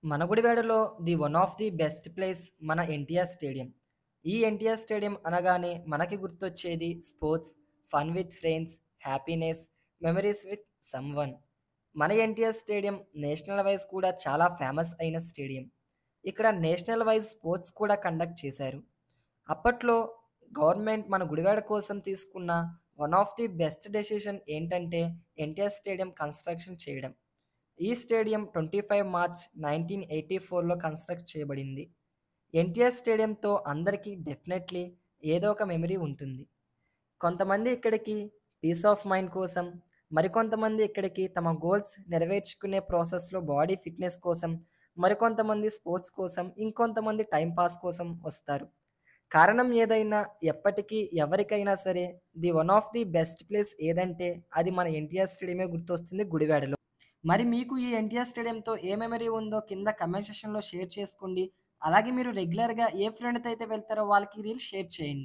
మన గుడివాడలో one of the best place మన ఎన్టీఆర్ స్టేడియం. ఈ ఎన్టీఆర్ స్టేడియం అనగానే మనకి గుర్తొచ్చేది sports, fun with friends, happiness, memories with someone. మన ఎన్టీఆర్ స్టేడియం నేషనల్ వైస్ కూడా చాలా ఫేమస్ అయిన స్టేడియం. ఇక్కడ నేషనల్ వైస్ స్పోర్ట్స్ కూడా కండక్ట్ చేశారు. అప్పట్లో గవర్నమెంట్ మన గుడివాడ కోసం తీసుకున్న one of the best decision ఏంటంటే ఎన్టీఆర్ స్టేడియం కన్‌స్ట్రక్షన్ చేయడం. ఈ స్టేడియం 25 మార్చ్ 1984లో కన్‌స్ట్రక్ట్ చేయబడింది. ఎన్టీఆర్ స్టేడియంతో అందరికీ డెఫినెట్‌లీ ఏదో ఒక మెమరీ ఉంటుంది. కొంతమంది ఇక్కడికి పీస్ ఆఫ్ మైండ్ కోసం, మరికొంతమంది ఇక్కడికి తమ గోల్స్ నెరవేర్చుకునే ప్రాసెస్‌లో బాడీ ఫిట్‌నెస్ కోసం, మరికొంతమంది స్పోర్ట్స్ కోసం, ఇంకొంతమంది టైమ్ పాస్ కోసం వస్తారు. కారణం ఏదైనా ఎప్పటికీ ఎవరికైనా సరే one of the best place ఏదంటే అది మన ఎన్టీఆర్ స్టేడియమే గుర్తొస్తుంది గుడివాడలో. మరి మీకు ఈ ఎన్టీఆర్ స్టేడియంతో ఏ మెమరీ ఉందో కింద కామెంట్ సెక్షన్‌లో షేర్ చేసుకోండి. అలాగే మీరు రెగ్యులర్‌గా ఏ ఫ్రెండ్‌తో అయితే వెళ్తారో వాళ్ళకి రీల్ షేర్ చేయండి.